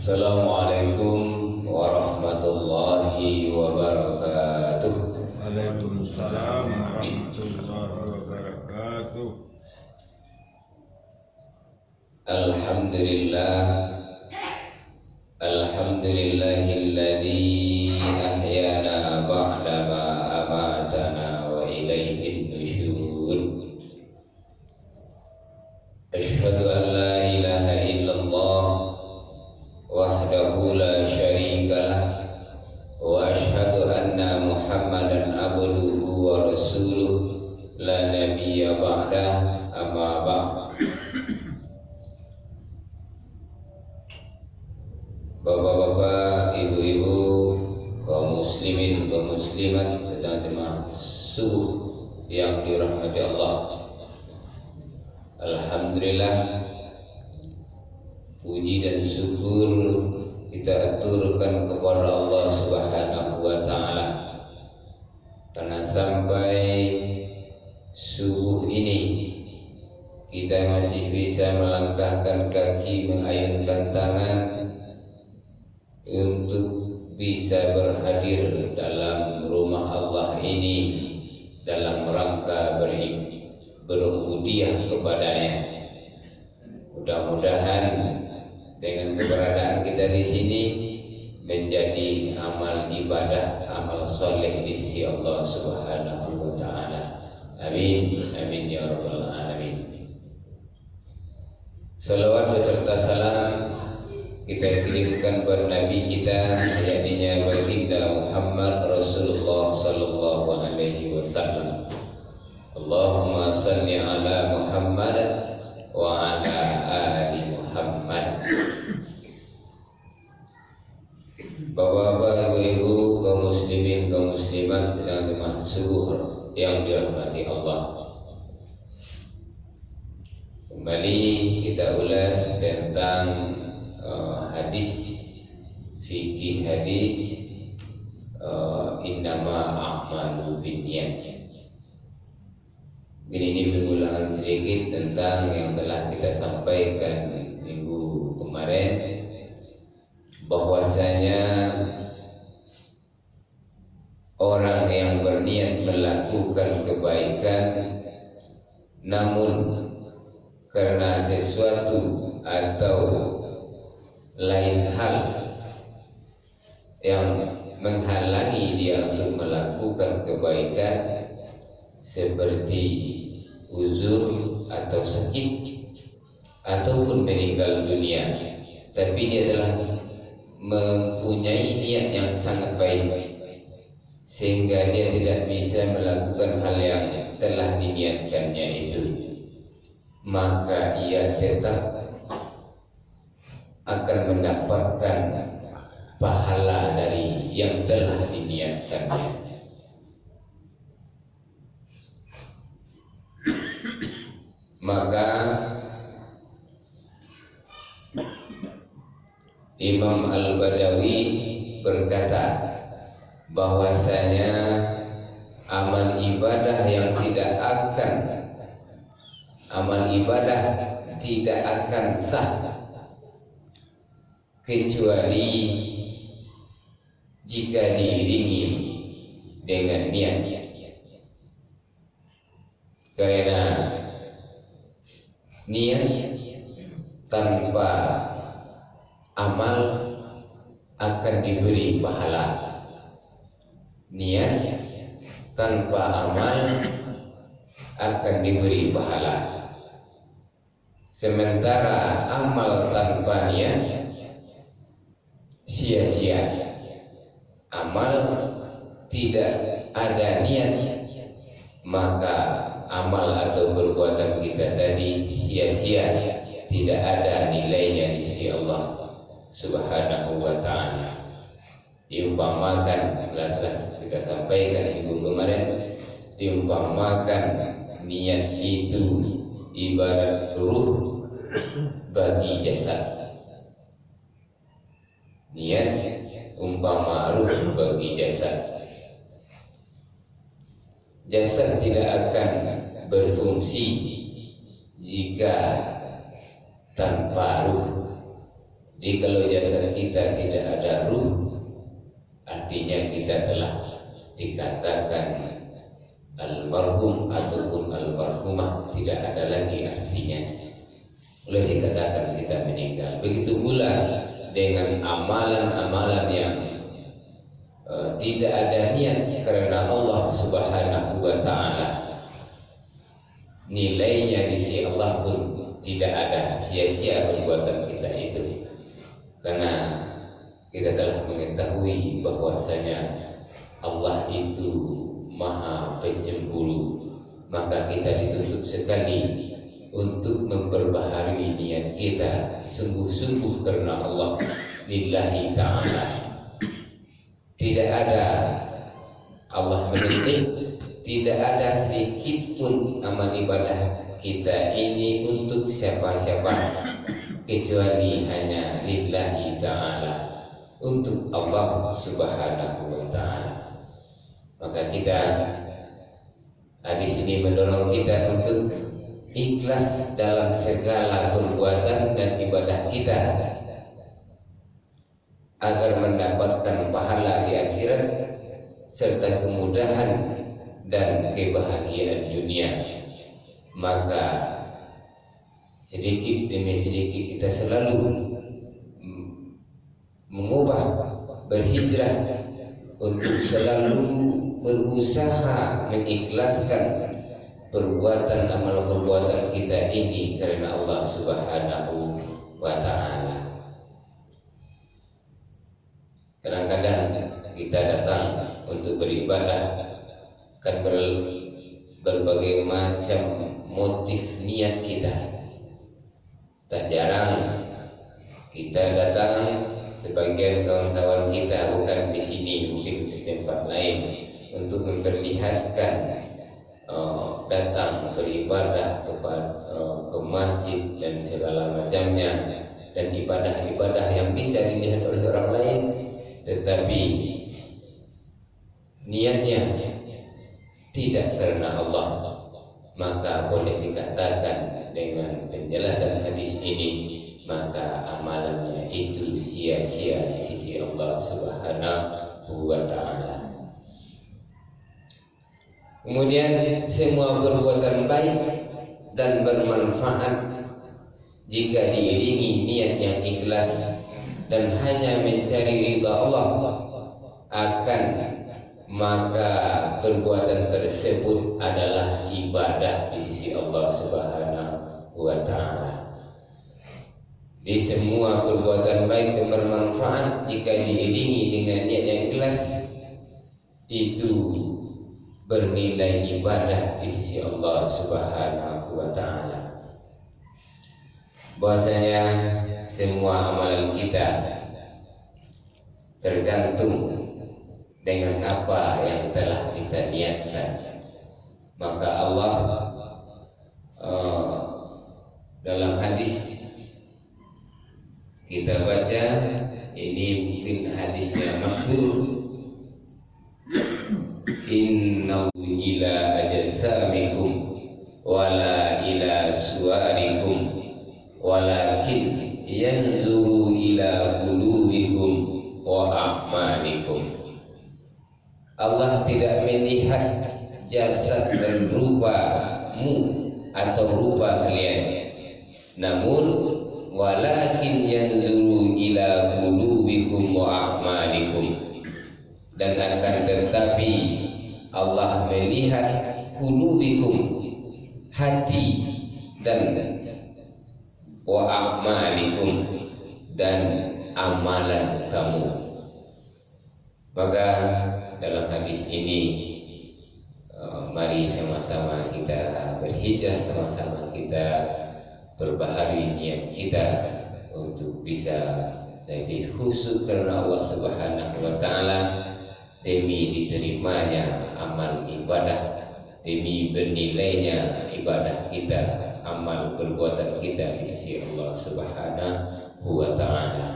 Assalamualaikum warahmatullahi wabarakatuh. Waalaikumsalam warahmatullahi wabarakatuh. Alhamdulillahilladzi ahyana ba'da ma amatana wa ilaihin nusyur. Asyhadu an la ilaha illallah wahdahu la syarikalah wa asyhadu anna Muhammadan abduhu wa rasuluh la nabiyya ba'dah, amma ba'd. Bapak-bapak, ibu-ibu, kaum muslimin, kaum muslimat sedang jemaah subuh yang dirahmati Allah. Alhamdulillah, puji dan syukur kita aturkan kepada Allah Subhanahu wa taala karena sampai subuh ini kita masih bisa melangkahkan kaki, mengayunkan tangan untuk bisa berhadir dalam rumah Allah ini dalam rangka berubudiyah kepadanya. Mudah-mudahan dengan keberadaan kita di sini menjadi amal ibadah, amal soleh di sisi Allah Subhanahu wa taala. Amin, amin ya rabbal alamin. Salawat beserta salam kita kirimkan kepada Nabi kita, yakni baginda Muhammad Rasulullah sallallahu alaihi wasallam. Allahumma salli ala Muhammad wa ala ali Muhammad. Bapak-bapak, ibu-ibu, kaum muslimin, kaum muslimat sedang jemaah subuh yang dirahmati Allah. Kembali kita ulas tentang hadis fikih hadis innama a'malu binniyat. Ini mengulangan sedikit tentang yang telah kita sampaikan minggu kemarin, bahwasanya orang yang berniat melakukan kebaikan namun karena sesuatu atau lain hal yang menghalangi dia untuk melakukan kebaikan seperti uzur atau sakit ataupun meninggal dunia, tapi dia telah mempunyai niat yang sangat baik sehingga dia tidak bisa melakukan hal yang telah diniatkannya itu, maka ia tetap akan mendapatkan pahala dari yang telah diniatkannya. Maka Imam Al-Badawi berkata bahwasanya amal ibadah tidak akan sah kecuali jika diiringi dengan niat. Karena niat tanpa amal akan diberi pahala. Niat tanpa amal akan diberi pahala. Sementara amal tanpa niat sia-sia. Amal tidak ada niat, maka amal atau perbuatan kita tadi sia-sia, tidak ada nilainya di sisi Allah Subhanahu wa ta'ala. Diumpamakan, jelas-jelas kita sampaikan minggu kemarin, diumpamakan niat itu ibarat ruh bagi jasad. Niat umpama ruh bagi jasad. Jasad tidak akan berfungsi jika tanpa ruh. Jadi kalau jasad kita tidak ada ruh, artinya kita telah dikatakan almarhum ataupun almarhumah, tidak ada lagi artinya. Boleh dikatakan kita meninggal. Begitu pula dengan amalan-amalan yang tidak ada niat karena Allah Subhanahu wa Ta'ala, nilainya di sisi Allah pun tidak ada, sia-sia perbuatan kita itu. Karena kita telah mengetahui bahwasanya Allah itu Maha Pencemburu, maka kita dituntut sekali untuk memperbaharui niat kita sungguh-sungguh karena Allah lillahi ta'ala. Tidak ada, Allah menuntut, tidak ada sedikit pun amal ibadah kita ini untuk siapa-siapa, kecuali hanya lillahi ta'ala, untuk Allah Subhanahu wa Ta'ala. Maka kita hadis ini mendorong kita untuk ikhlas dalam segala perbuatan dan ibadah kita, agar mendapatkan pahala di akhirat serta kemudahan dan kebahagiaan dunia. Maka sedikit demi sedikit kita selalu mengubah, berhijrah untuk selalu berusaha mengikhlaskan perbuatan amal perbuatan kita ini karena Allah Subhanahu wa Ta'ala. Kadang-kadang kita datang untuk beribadah kan berbagai macam motif niat kita. Tak jarang kita datang, sebagian kawan-kawan kita bukan di sini, mungkin di tempat lain, untuk memperlihatkan datang beribadah ke masjid dan segala macamnya, dan ibadah-ibadah yang bisa dilihat oleh orang lain, tetapi niatnya tidak karena Allah. Maka boleh dikatakan dengan penjelasan hadis ini, maka amalannya itu sia-sia di sisi Allah Subhanahu wa Ta'ala. Kemudian semua perbuatan baik dan bermanfaat jika diiringi niat yang ikhlas dan hanya mencari ridha Allah, akan maka perbuatan tersebut adalah ibadah di sisi Allah Subhanahu wa Ta'ala. Di semua perbuatan baik dan bermanfaat jika diiringi dengan niat yang ikhlas, itu bernilai ibadah di sisi Allah Subhanahu wa Ta'ala. Bahwasanya semua amalan kita tergantung dengan apa yang telah kita niatkan. Maka Allah dalam hadis kita baca, ini mungkin hadisnya masyhur, innahu ila ajsamikum wala ila suwarikum walakin yanzuru ila qulubikum wa a'malikum. Allah tidak melihat jasad dan rupamu atau rupa kalian, namun walakin yanzuru ila qulubikum wa a'malikum, dan akan tetapi Allah melihat qulubikum, hati, dan wa a'malikum, dan amalan kamu. Maka dalam hadis ini mari sama-sama kita berhijrah, sama-sama kita perbaharui niat kita untuk bisa lebih khusyuk karena Allah Subhanahu wa Ta'ala, demi diterimanya amal ibadah, demi bernilainya ibadah kita, amal perbuatan kita di sisi Allah Subhanahu wa Ta'ala.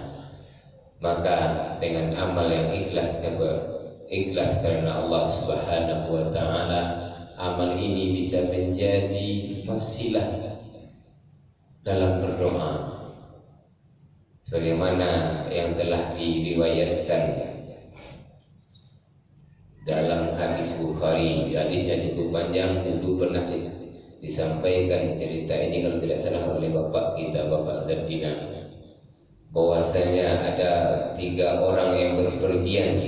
Maka dengan amal yang ikhlas karena Allah Subhanahu wa Ta'ala, amal ini bisa menjadi wasilah dalam berdoa. sebagaimana yang telah diriwayatkan dalam hadis Bukhari. Hadisnya cukup panjang, dulu pernah disampaikan cerita ini kalau tidak salah oleh bapak kita, Bapak Zardina, bahwasanya ada 3 orang yang berpergian.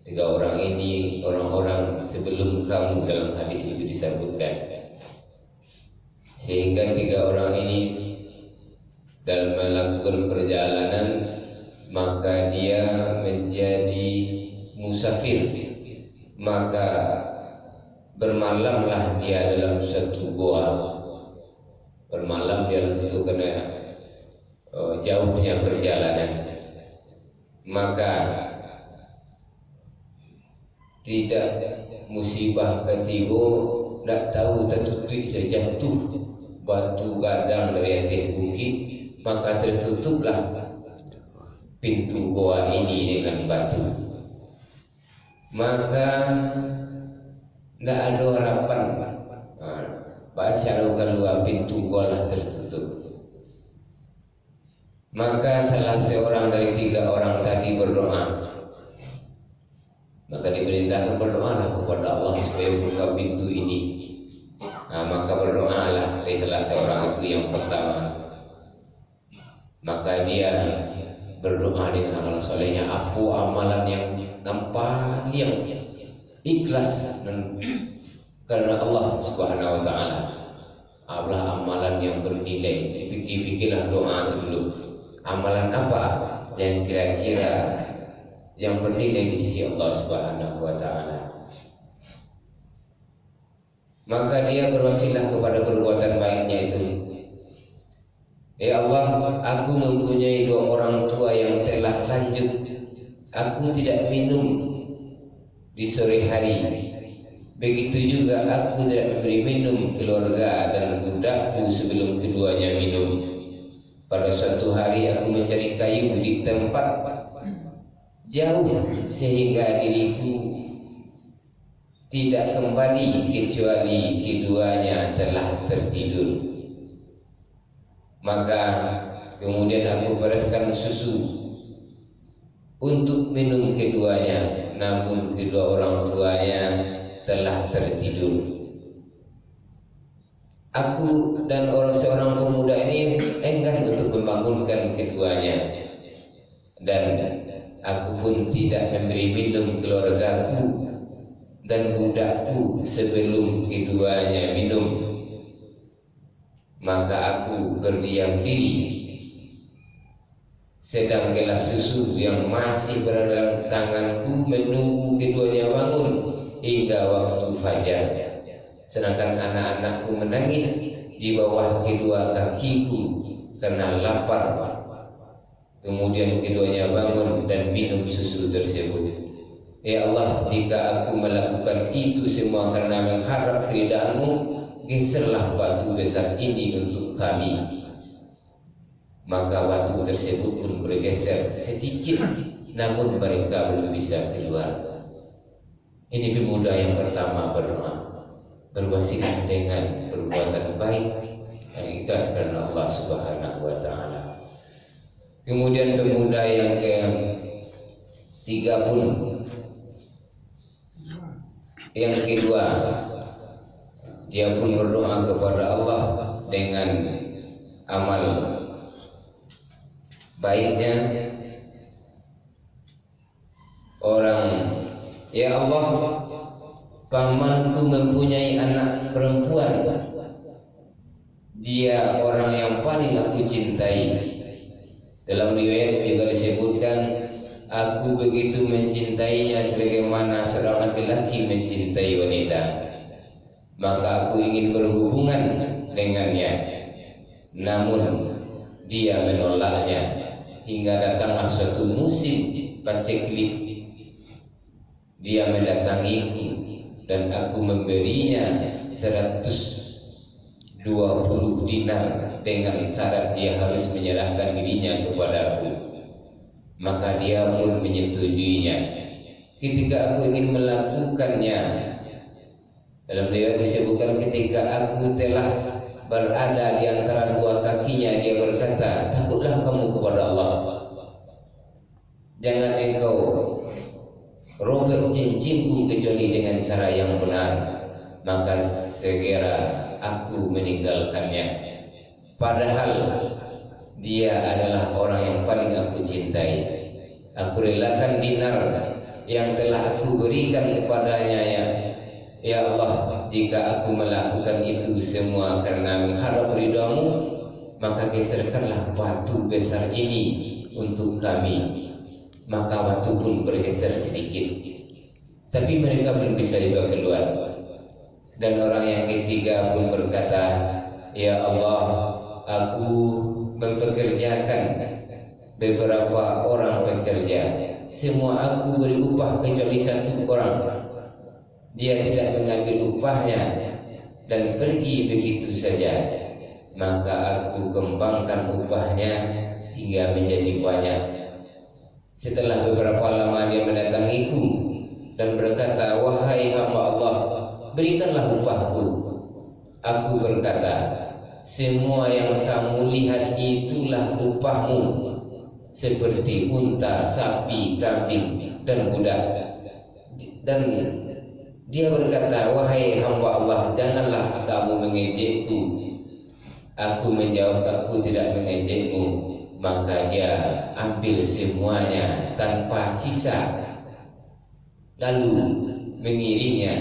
3 orang ini orang-orang sebelum kamu, dalam hadis itu disebutkan. Sehingga 3 orang ini dalam melakukan perjalanan, maka dia menjadi musafir, maka bermalamlah dia dalam satu goa. Bermalam di dalam situ karena jauhnya perjalanan, maka tidak musibah ketiba, tak tahu tertutup jatuh batu gadang dari atas bukit, maka tertutuplah pintu goa ini dengan batu. Maka tidak ada harapan. Baca kalau pintu goa tertutup. Maka salah seorang dari 3 orang tadi berdoa. Maka diperintahkan berdoalah kepada Allah supaya buka pintu ini. Maka berdoalah dari salah seorang itu yang pertama. Maka dia berdoa dengan amal solehnya. Apa amalan yang paling ikhlas karena Allah Subhanahu Wa Taala. Adalah amalan yang bernilai. Jadi pikir-pikirlah doa dulu. Amalan apa yang kira-kira yang bernilai di sisi Allah Subhanahu Wa Taala? Maka dia berwasilah kepada perbuatan baiknya itu. Ya Allah, aku mempunyai 2 orang tua yang telah lanjut. Aku tidak minum di sore hari. Begitu juga aku tidak memberi minum keluarga dan budakku sebelum keduanya minum. Pada suatu hari aku mencari kayu di tempat jauh sehingga diriku tidak kembali kecuali keduanya telah tertidur. Maka kemudian aku bereskan susu untuk minum keduanya, namun kedua orang tuanya telah tertidur. Aku dan seorang pemuda ini enggan untuk membangunkan keduanya, dan aku pun tidak memberi minum keluargaku dan budakku sebelum keduanya minum. Maka aku berdiam diri, sedang gelas susu yang masih berada dalam tanganku menunggu keduanya bangun hingga waktu fajar. Sedangkan anak-anakku menangis di bawah kedua kakiku karena lapar. Kemudian keduanya bangun dan minum susu tersebut. Ya Allah, jika aku melakukan itu semua karena mengharap keridhaan-Mu, geserlah batu besar ini untuk kami. Maka batu tersebut pun bergeser sedikit, namun mereka belum bisa keluar. Ini pemuda yang pertama berdoa, berwasilah dengan perbuatan baik yang ikhlas karena Allah Subhanahu Wa Taala. Kemudian pemuda yang ketiga pun, yang kedua, dia pun berdoa kepada Allah dengan amal baiknya. Ya Allah, pamanku mempunyai anak perempuan. Dia orang yang paling aku cintai. Dalam riwayat juga disebutkan, aku begitu mencintainya sebagaimana seorang laki-laki mencintai wanita. Maka aku ingin berhubungan dengannya, namun dia menolaknya. Hingga datanglah suatu musim paceklik. Dia mendatangiku dan aku memberinya 120 dinar dengan syarat dia harus menyerahkan dirinya kepadaku. Maka dia pun menyetujuinya. Ketika aku ingin melakukannya, dalam riwayat disebutkan ketika aku telah berada di antara dua kakinya, dia berkata, takutlah kamu kepada Allah. Jangan engkau robek cincinku kecuali dengan cara yang benar, maka segera aku meninggalkannya. Padahal dia adalah orang yang paling aku cintai. Aku relakan dinar yang telah aku berikan kepadanya, ya Allah, jika aku melakukan itu semua karena mengharap ridhamu, maka geserkanlah batu besar ini untuk kami. Maka batu pun bergeser sedikit, tapi mereka belum bisa juga keluar. Dan orang yang ketiga pun berkata, ya Allah, aku mempekerjakan beberapa orang pekerja, semua aku beri upah kecuali satu orang. Dia tidak mengambil upahnya dan pergi begitu saja. Maka aku kembangkan upahnya hingga menjadi banyak. Setelah beberapa lama dia mendatangiku dan berkata, wahai hamba Allah, berikanlah upahku. Aku berkata, semua yang kamu lihat itulah upahmu, seperti unta, sapi, kambing, dan budak. Dan dia berkata, wahai hamba Allah, janganlah kamu mengejekku. Aku menjawab, aku tidak mengejekmu. Maka dia ambil semuanya tanpa sisa, lalu mengiringnya.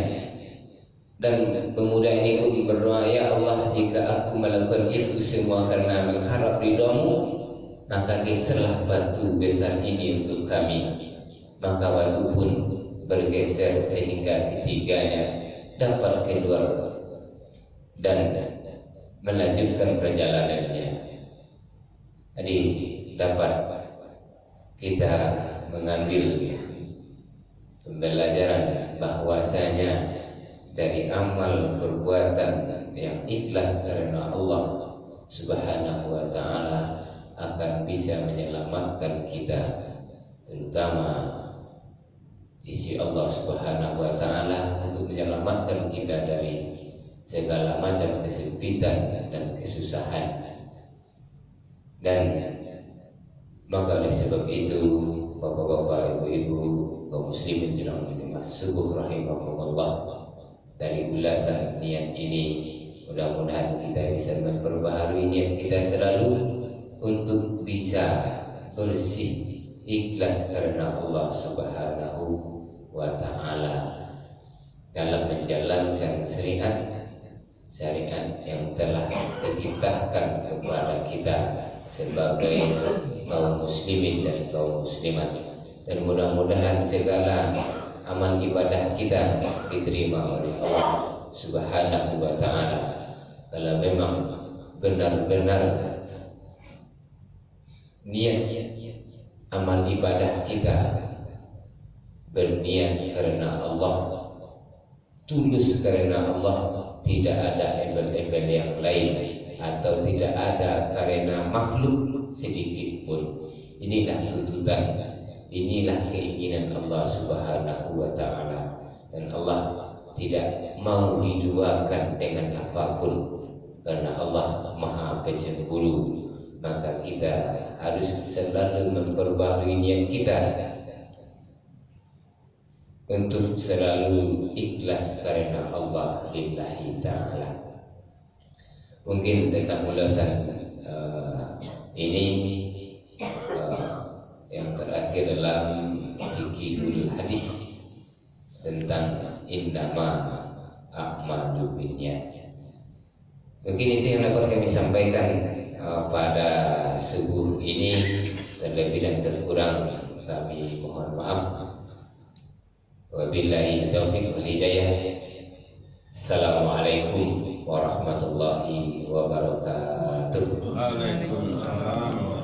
Dan pemuda ini pun berdoa, ya Allah, jika aku melakukan itu semua karena mengharap ridhamu, maka geserlah batu besar ini untuk kami. Maka batu pun bergeser sehingga ketiganya dapat keluar dan melanjutkan perjalanannya. Jadi dapat kita mengambil pembelajaran bahwasanya dari amal perbuatan yang ikhlas karena Allah Subhanahu wa ta'ala akan bisa menyelamatkan kita, terutama di sisi Allah Subhanahu wa ta'ala, untuk menyelamatkan kita dari segala macam kesempitan dan kesusahan. Dan maka oleh sebab itu, bapak-bapak, ibu-ibu, kaum muslimin jelang jemaah subuh rahimakumullah, dari ulasan niat ini mudah-mudahan kita bisa memperbaharui niat kita selalu untuk bisa bersih, ikhlas karena Allah Subhanahu wa ta'ala dalam menjalankan syariat yang telah dititahkan kepada kita sebagai kaum muslimin dan kaum muslimat. Dan mudah-mudahan segala amal ibadah kita diterima oleh Allah Subhanahu wa ta'ala. Kalau memang benar-benar niat amal ibadah kita berniat karena Allah, tulus karena Allah, tidak ada embel-embel yang lain atau tidak ada karena makhluk sedikit pun. Inilah tuntutan, inilah keinginan Allah Subhanahu wa ta'ala. Dan Allah tidak mau diduakan dengan apapun, karena Allah Maha Pencemburu. Maka kita harus selalu memperbaharui niat kita untuk selalu ikhlas karena Allah lillahi ta'ala. Mungkin tentang ulasan ini yang terakhir dalam fikihul hadis tentang innama a'malu binniyat. Mungkin itu yang dapat kami sampaikan pada subuh ini. Terlebih dan terkurang kami mohon maaf. Wabillahi taufiq wal hidayah. Assalamualaikum warahmatullahi wabarakatuh. Waalaikumsalam.